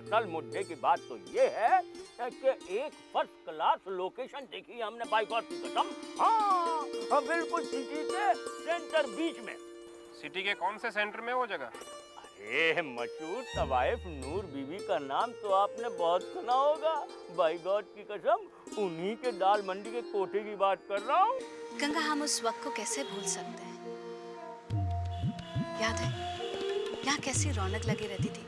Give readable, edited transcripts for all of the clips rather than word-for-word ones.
असल मुद्दे की बात तो ये है कि एक फर्स्ट क्लास लोकेशन देखी हमने बाई गॉड की कसम। हाँ, बिल्कुल सिटी के सेंटर बीच में। सिटी के कौन से सेंटर में वो जगह? अरे मशहूर तवाइफ नूर बीबी का नाम तो आपने बहुत सुना होगा। बाई गॉड की कसम उन्हीं के दाल मंडी के कोठे की बात कर रहा हूँ। गंगा, हम उस वक्त को कैसे भूल सकते हैं? याद है यहाँ कैसी रौनक लगी रहती थी।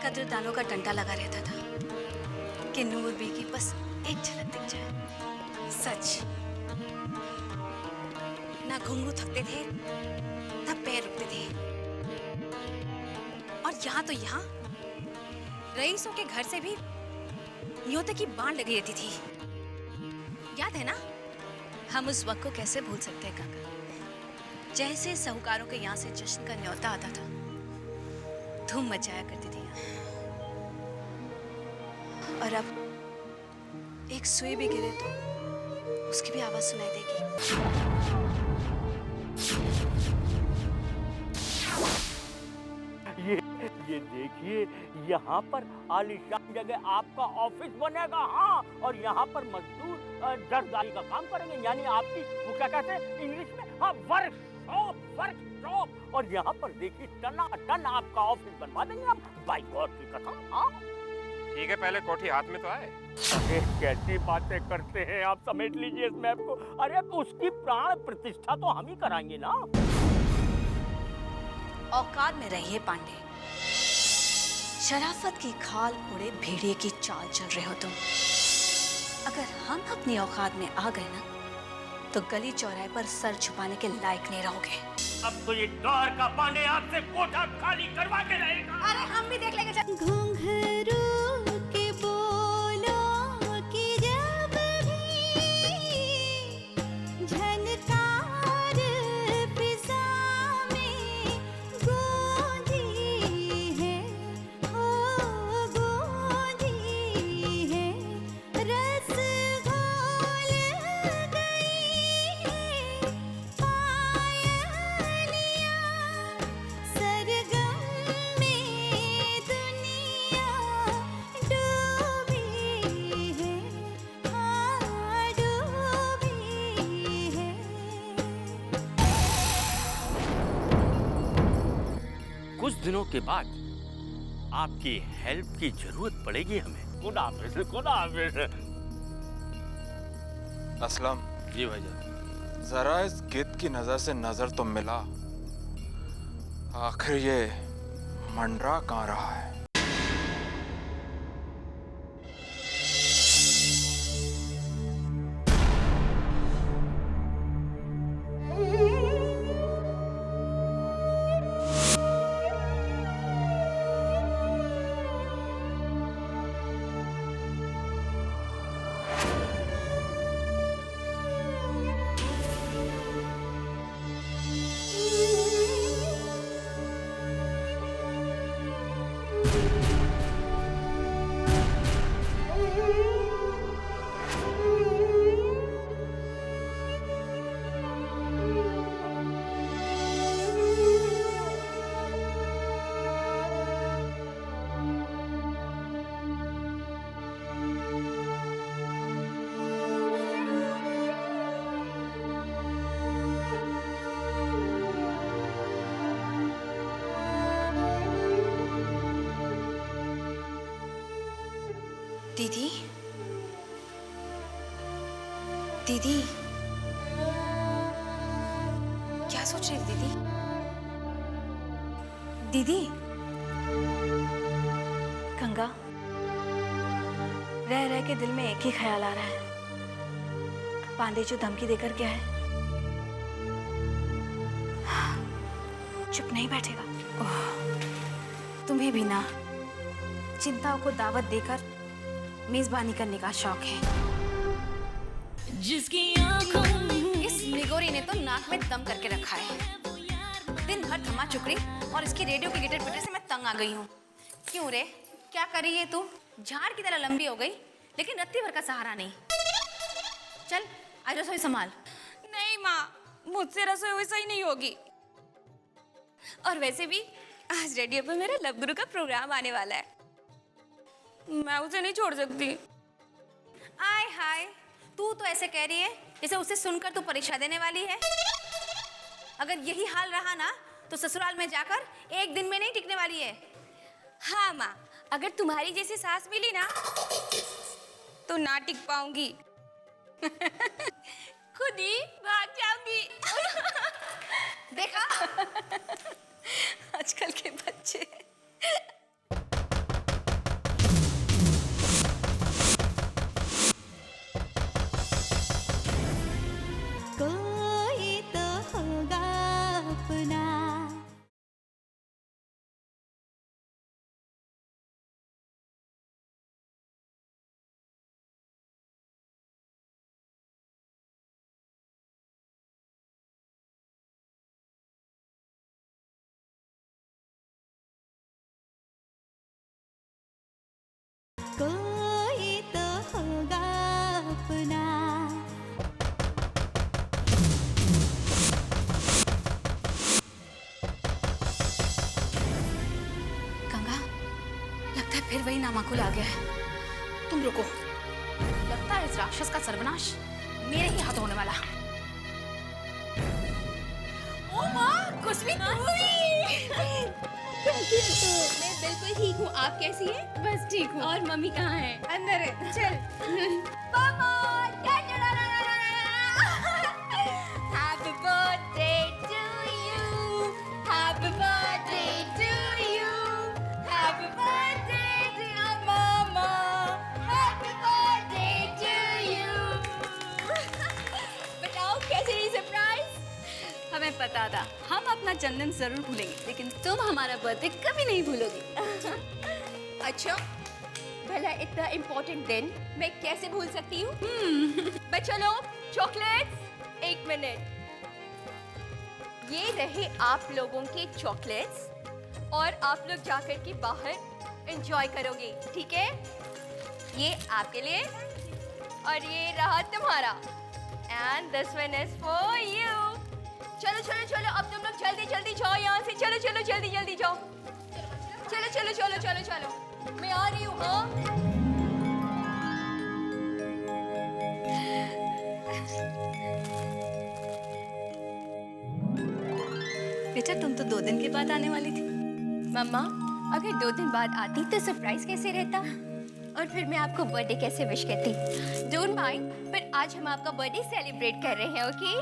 कद्रदानों का डंडा लगा रहता था कि नूर बी की बस एक झलक दिख जाए। सच, ना घुंघरू थकते थे ना पैर रुकते थे। और यहाँ तो यहाँ रईसों के घर से भी यूं तक की बाण लगी रहती थी। याद है ना? हम उस वक्त को कैसे भूल सकते हैं काका? जैसे साहूकारों के यहाँ से जश्न का न्योता आता था, धूम मचाया करती थी यहाँ। और अब एक सुई भी गिरे तो उसकी भी आवाज सुनाई देगी। ये देखिए, यहाँ पर आलीशान जगह आपका ऑफिस बनेगा। हाँ, और यहाँ पर मजदूर जरदारी का काम करेंगे, यानी आपकी वो क्या कहते हैं इंग्लिश में, हाँ, वर्कशॉप। और यहाँ पर देखिए टना आपका ऑफिस बनवा देंगे हम, बाई गॉड की कसम। हाँ ठीक है, पहले कोठी हाथ में तो आए। अरे कैसी बातें करते हैं आप, समेट लीजिए इस मैप को। अरे उसकी प्राण प्रतिष्ठा तो हम ही कराएंगे ना। औकात में रहिए पांडे, शराफत की खाल उड़े भेड़िए की चाल चल रहे हो तुम। अगर हम अपनी औकात में आ गए ना तो गली चौराहे पर सर छुपाने के लायक नहीं रहोगे। अब तो ये द्वार का पांडे आपसे कोठा खाली करवा के रहेगा। अरे हम भी देख लेंगे। घुंघरू के बोलों की जब भी झनकार फिजा में गूंजी है, हो गूंजी है, रस घोल गई है पायलियाँ, सरगम में दुनिया डूबी है, हाँ डूबी है। कुछ दिनों के बाद आपकी हेल्प की जरूरत पड़ेगी हमें। खुदा हाफिज। असलम जी भाईजान। जरा इस गिद्ध की नजर से नजर तो मिला, आखिर ये मंडरा कहाँ रहा है? दीदी, दीदी, क्या सोच रही थी दीदी? दीदी, गंगा, रह रह के दिल में एक ही ख्याल आ रहा है। पांडे जो धमकी देकर गया है, चुप नहीं बैठेगा। ओह, तुम्हें भी ना चिंताओं को दावत देकर मेजबानी करने का शौक है। जिसकी आंखों इस निगोरी ने तो नाक में दम करके रखा है। दिन भर थमा चुकरी और इसकी रेडियो के गिटर पिटर से मैं तंग आ गई हूँ। क्यों रे, क्या कर रही है तू? झाड़ की तरह लंबी हो गई लेकिन रत्ती भर का सहारा नहीं। चल आज रसोई संभाल। नहीं माँ, मुझसे रसोई वैसा ही नहीं होगी। और वैसे भी आज रेडियो पर मेरा लव गुरु का प्रोग्राम आने वाला है, मैं उसे नहीं छोड़ सकती। आय हाय, तू तो ऐसे कह रही है जैसे उसे सुनकर तू परीक्षा देने वाली है। अगर यही हाल रहा ना तो ससुराल में जाकर एक दिन में नहीं टिकने वाली है। हाँ माँ, अगर तुम्हारी जैसी सास मिली ना तो ना टिक पाऊंगी। खुद ही भाग जाऊंगी। देखा आजकल के बच्चे। कोई तो होगा अपना। कोई तो होगा अपना। गंगा, लगता है फिर वही नामाकुल आ गया है। तुम रुको, लगता है इस राक्षस का सर्वनाश मेरे ही हाथों होने वाला। ओ माँ, कुछ भी तू ही। मैं बिल्कुल ठीक हूँ। आप कैसी हैं? बस ठीक हूँ। और मम्मी कहाँ है? अंदर है, चल। पापा, Happy birthday to you, happy birthday to you, happy birthday dear mama, happy birthday to you। बताओ कैसी रही सरप्राइज? हमें पता था हम अपना जन्मदिन जरूर भूलेंगे, लेकिन तुम हमारा बर्थडे कभी नहीं भूलोगी। अच्छा, भला इतना इम्पोर्टेंट दिन मैं कैसे भूल सकती हूँ? बच्चों लोग, चॉकलेट्स, एक मिनट। ये रहे आप लोगों के चॉकलेट्स और आप लोग जाकर के बाहर एंजॉय करोगे, ठीक है? ये आपके लिए और ये रहा तुम्हारा। And this one is for you. चलो चलो चलो, अब तुम लोग जल्दी जल्दी जाओ यहाँ से। चलो चलो जल्दी जल्दी जाओ। चलो चलो चलो चलो चलो, मैं आ रही हूँ। हाँ, बेटा तुम तो 2 दिन के बाद आने वाली थी। मम्मा, अगर 2 दिन बाद आती तो सरप्राइज कैसे रहता और फिर मैं आपको बर्थडे कैसे विश करती? डोंट माइंड, पर आज हम आपका बर्थडे सेलिब्रेट कर रहे हैं, ओके?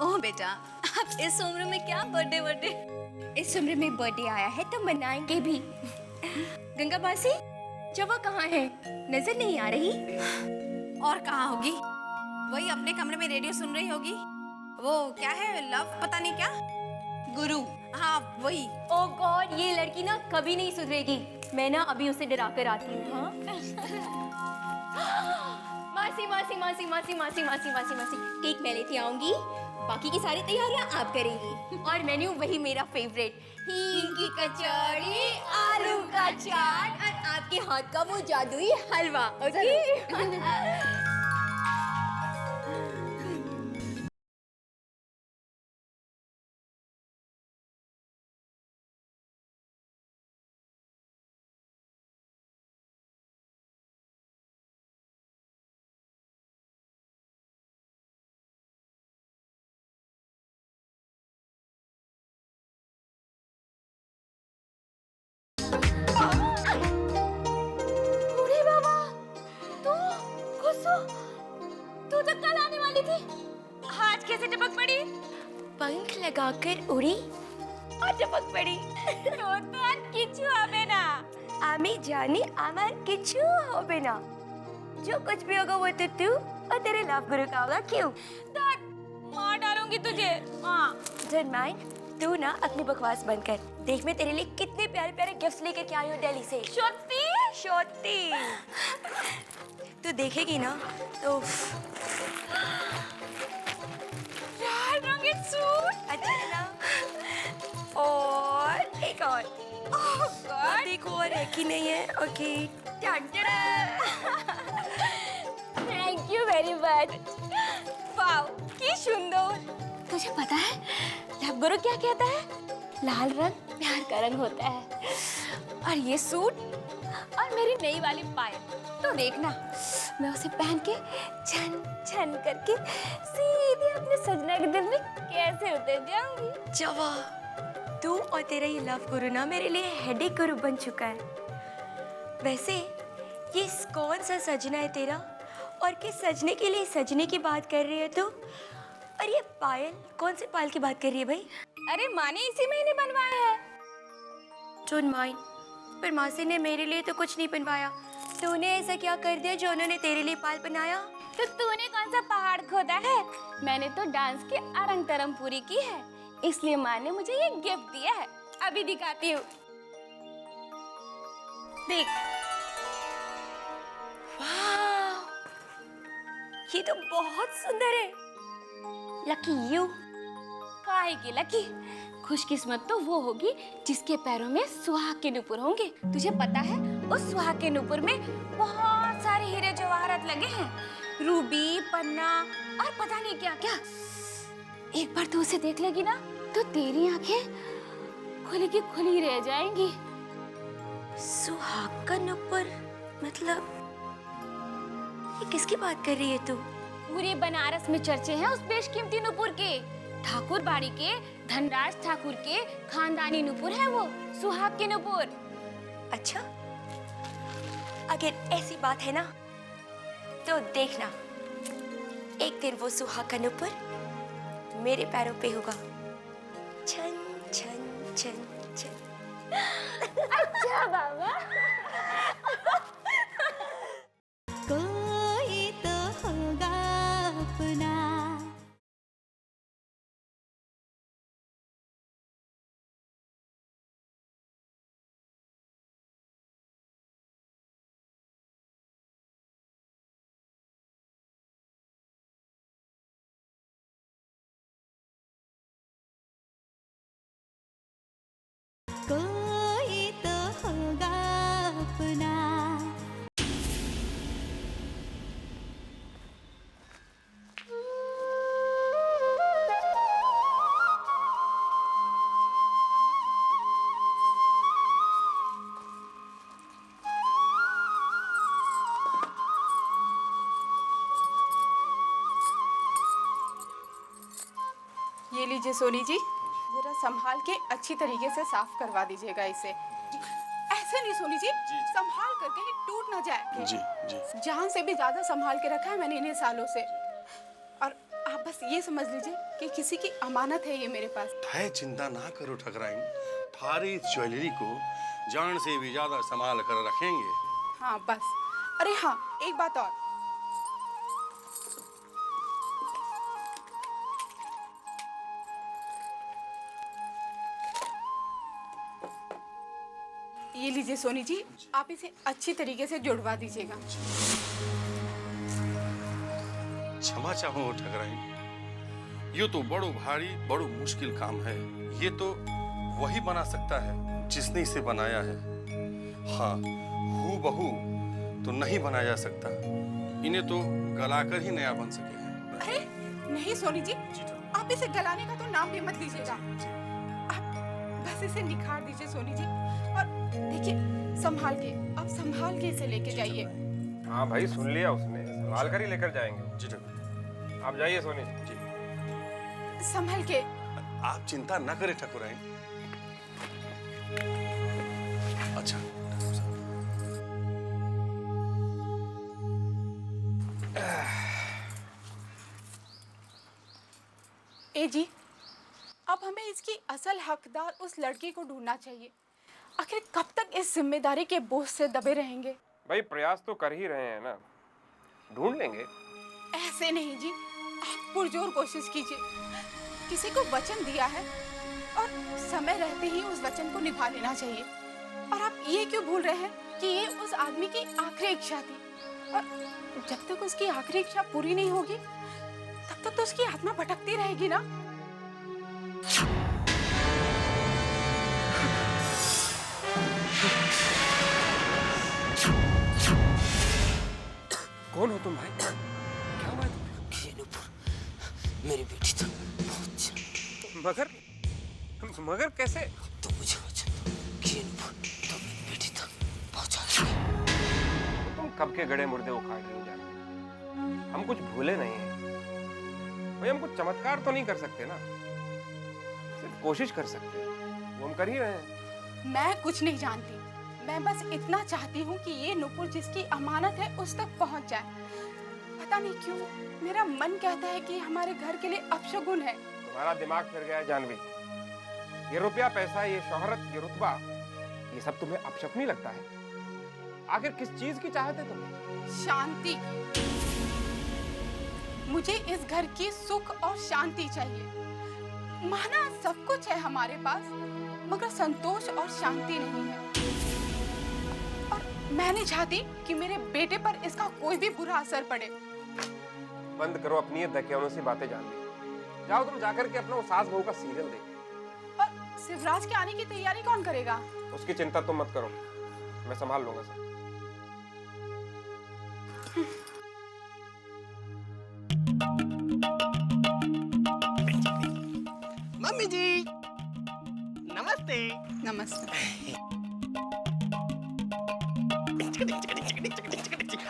ओह बेटा, आप इस उम्र में क्या बर्थडे? इस उम्र में बर्थडे आया है तो मनाएंगे भी। गंगा मासी, जवा कहाँ है? नजर नहीं आ रही। और कहाँ होगी? वही अपने कमरे में रेडियो सुन रही होगी। वो क्या है, लव पता नहीं क्या गुरु। हाँ वही। ओह गॉड, ये लड़की ना कभी नहीं सुधरेगी। मैं ना अभी उसे डरा कर आती हूँ। हाँ मासी मासी मासी मासी मासी मासी मासी मासी, केक मैं लेती आऊंगी, बाकी की सारी तैयारियां आप करेंगी। और मेन्यू वही मेरा फेवरेट, हींग की कचौड़ी, आलू का चाट और आपके हाथ का वो जादुई हलवा, ओके? अरे बाबा, तू तो कल आने वाली थी, आज कैसे टपक पड़ी? पंख लगाकर उड़ी और टपक पड़ी। तो আর কিছু হবে না। आमी जाने आमार किचू होबे ना। जो कुछ भी होगा वो तो तू और तेरे लव गुरु का होगा। क्यों? मार डालूंगी तुझे। हाँ। डोंट माइंड, तू ना अपनी बकवास बंद कर। देख मैं तेरे लिए कितने प्यारे प्यारे गिफ्ट्स लेकर के आई हूँ दिल्ली से। সত্যি? छोटी, तू देखेगी ना तो লাল রঙের স্যুট। अच्छा है ना? और एक और। ওহ গড। देखो और एक ही नहीं है, okay? Thank you very much. Wow, की सुंदर। तुझे पता है लव गुरु क्या कहता है? लाल रंग प्यार का रंग होता है। और ये सूट और मेरी नई वाली पायल, तो देखना मैं उसे पहन के छन छन करके सीधे अपने सजना के दिल में कैसे उतर जाऊंगी। जवा, तू और तेरा ये लव गुरु ना मेरे लिए हेडेक गुरु बन चुका है। वैसे ये कौन सा सजना है तेरा, और किस सजने के लिए सजने की बात कर रही है तू? और ये पायल, कौन से पायल की बात कर रही है भाई? अरे माँ ने इसी महीने बनवाया है। डोंट माइंड, पर मासी ने मेरे लिए तो कुछ नहीं बनवाया। तूने ऐसा क्या कर दिया जो उन्होंने तेरे लिए पायल बनाया? तो तूने कौन सा पहाड़ खोदा है? मैंने तो डांस की अरंग तरंग पूरी की है, इसलिए माँ ने मुझे ये गिफ्ट दिया है। अभी दिखाती हूँ, देख। वाह, ये तो बहुत सुंदर है। Lucky you. काहे की लकी? खुशकिस्मत तो वो होगी जिसके पैरों में सुहाग के नुपुर होंगे। तुझे पता है उस सुहाग के नुपुर में बहुत सारे हीरे जवाहरात लगे हैं, रूबी, पन्ना और पता नहीं क्या क्या। एक बार तू उसे देख लेगी ना तो तेरी आंखें खुली की खुली रह जाएंगी। सुहाग का नुपुर मतलब ये किसकी बात कर रही है तू? पूरे बनारस में चर्चे हैं उस बेशकीमती नुपुर के। ठाकुर बाड़ी के धनराज ठाकुर के खानदानी नुपुर है वो, सुहाग के नुपुर। अच्छा, अगर ऐसी बात है ना तो देखना, एक दिन वो सुहाग का नुपुर मेरे पैरों पे होगा। छन छन छन छन। अच्छा बाबा। कोई तो होगा अपना। कोई तो होगा अपना। ये लीजिए सोनी जी, जरा संभाल के अच्छी तरीके से साफ करवा दीजिएगा इसे। ऐसे नहीं सोनी जी, संभाल कर कहीं टूट ना जाए। जी जी। जान से भी ज्यादा संभाल के रखा है मैंने इन्हें सालों से। और आप बस ये समझ लीजिए कि किसी की अमानत है ये मेरे पास। थाए चिंता ना करो ठकराइन, थारी ज्वेलरी को जान से भी ज्यादा संभाल कर रखेंगे। हाँ बस। अरे हाँ, एक बात और, ये लीजिए सोनी जी, आप इसे अच्छी तरीके से जुड़वा दीजिएगा। क्षमा चाहूँ ठकराइन, ये तो बड़ो भारी बड़ो मुश्किल काम है। ये तो वही बना सकता है जिसने इसे बनाया है। हाँ, हूबहू तो नहीं बनाया जा सकता। इन्हें तो गलाकर ही नया बन सके हैं। अरे नहीं सोनी जी, आप इसे गलाने का तो नाम भी मत लीजिएगा। आप बस इसे निखार दीजिए सोनी जी। और देखिए, संभाल के, आप संभाल के इसे लेके जाइए। हाँ भाई, सुन लिया उसने, संभाल कर ही लेकर जाएंगे। जी ठकुर। आप जाइए सोनी जी। संभल के। आप चिंता न करें ठकुराइन। अच्छा ठाकुर साहब। ए जी, अब हमें इसकी असल हकदार उस लड़की को ढूंढना चाहिए। आखिर कब तक इस जिम्मेदारी के बोझ से दबे रहेंगे? भाई प्रयास तो कर ही रहे हैं ना, ढूंढ लेंगे। ऐसे नहीं जी, आप पुरजोर कोशिश कीजिए। किसी को वचन दिया है और समय रहते ही उस वचन को निभा लेना चाहिए। और आप ये क्यों भूल रहे हैं कि ये उस आदमी की आखिरी इच्छा थी, और जब तक उसकी आखिरी इच्छा पूरी नहीं होगी तब तक तो उसकी आत्मा भटकती रहेगी ना। कौन हो तुम भाई? क्या हुआ मेरी बेटी तो बहुत मगर मगर कैसे? तो मुझे देखिए नुपुर, तो अपनी बेटी तक पहुंचा देंगे। तुम कब के गड़े मुर्दे उखाड़ रहे हो जान? हम कुछ भूले नहीं हैं। भाई हम कुछ चमत्कार तो नहीं कर सकते ना, सिर्फ कोशिश कर सकते हैं, वो हम कर ही रहे हैं। मैं कुछ नहीं जानती, मैं बस इतना चाहती हूँ कि ये नुपुर जिसकी अमानत है उस तक पहुँच जाए। पता नहीं क्यों मेरा मन कहता है कि हमारे घर के लिए अपशगुन है। तुम्हारा दिमाग फिर गया है जानवी। ये रुपया पैसा, ये शोहरत, ये रुतबा, ये सब तुम्हें अपशकुनी लगता है? आखिर किस चीज की चाहत है तुम्हें? शांति की। मुझे इस घर की सुख और शांति चाहिए। माना सब कुछ है हमारे पास, मगर संतोष और शांति नहीं है। और मैं नहीं चाहती कि मेरे बेटे पर इसका कोई भी बुरा असर पड़े। बंद करो अपनी ये दकियानों सी बातें जानवी। जाओ तुम जाकर के अपना सास बहू का सीरियल देखो। और शिवराज के आने की तैयारी कौन करेगा? उसकी चिंता तुम मत करो, मैं संभाल लूंगा सब। मम्मी जी नमस्ते। नमस्ते।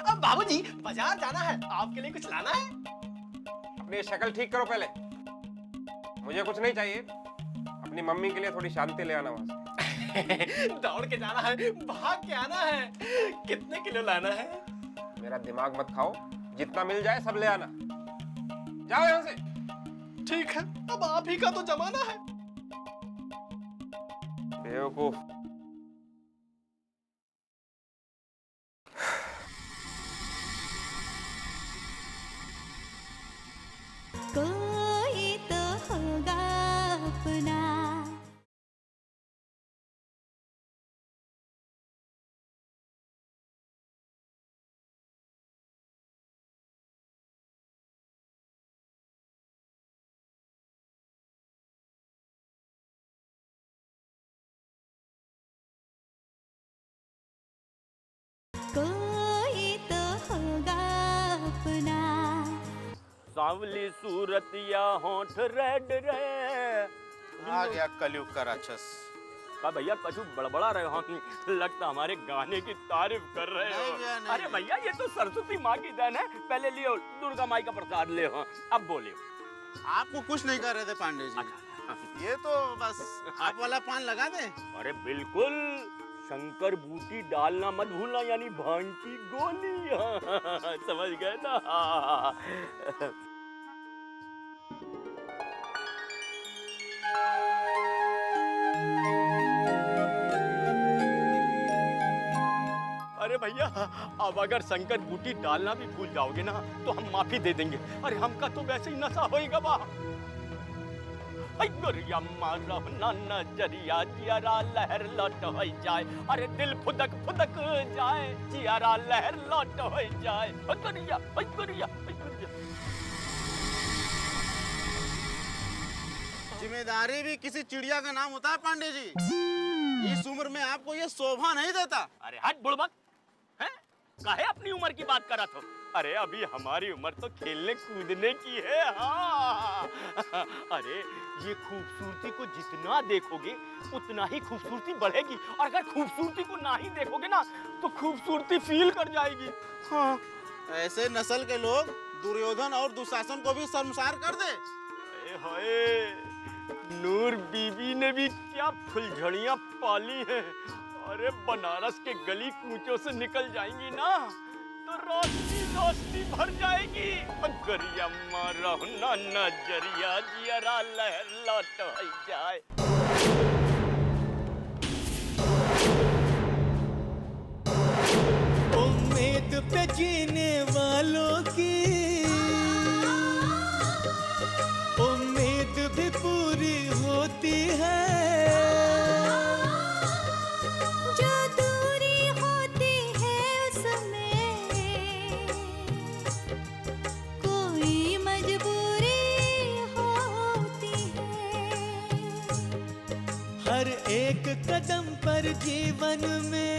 अब बाबूजी बाजार जाना है, आपके लिए कुछ लाना है? अपनी शक्ल ठीक करो पहले। मुझे कुछ नहीं चाहिए, अपनी मम्मी के लिए थोड़ी शांति ले आना वहां से। दौड़ के जाना है, भाग के आना है। कितने किलो लाना है? मेरा दिमाग मत खाओ, जितना मिल जाए सब ले आना। जाओ यहाँ से। ठीक है, अब आप ही का तो जमाना है। बेवकूफ। कोई तो होगा अपना। कोई तो होगा अपना। सांवली सूरत या होंठ रेड रे। आ गया कलयुग का राक्षस। का भैया कछु बड़बड़ा रहे हो कि लगता हमारे गाने की तारीफ कर रहे हो। नहीं। अरे भैया ये तो सरस्वती माँ की देन है, पहले लियो दुर्गा माई का प्रसाद ले हो, अब बोलियो। आपको कुछ नहीं कर रहे थे पांडे जी। ये तो बस आप वाला पान लगा दे। अरे बिल्कुल, शंकर बूटी डालना मत भूलना, यानी भांग की गोली। समझ गए ना? अरे भैया अब अगर शंकर बूटी डालना भी भूल जाओगे ना तो हम माफी दे देंगे। अरे हमका तो वैसे ही नशा होएगा बा। गोरिया मारा ना नजरिया जियारा लहर लौट हो जाए। अरे दिल फुदक फुदक जाए, जियारा लहर लौट हो जाए। गोरिया गोरिया गोरिया। जिम्मेदारी भी किसी चिड़िया का नाम होता है पांडे जी। इस उम्र में आपको ये शोभा नहीं देता। अरे हट बुड़बक, हैं? काहे अपनी उम्र की बात करा तो? अरे अभी हमारी उम्र तो खेलने कूदने की है। हाँ अरे ये खूबसूरती को जितना देखोगे उतना ही खूबसूरती बढ़ेगी, और अगर खूबसूरती को ना ही देखोगे ना तो खूबसूरती फील कर जाएगी। हाँ, ऐसे नस्ल के लोग दुर्योधन और दुशासन को भी शर्मसार कर दे। हाय नूर बीबी ने भी क्या फुलझड़ियां पाली हैं। अरे बनारस के गली कूचों से निकल जाएंगी ना तो रोशनी रोशनी भर जाएगी। गरिया मारा ना नजरिया जियरा लहर लौट हो जाए। उम्मीद पे जीने वालों की उम्मीद भी पूरी होती है। जो दूरी होती है उसमें कोई मजबूरी होती है। हर एक कदम पर जीवन में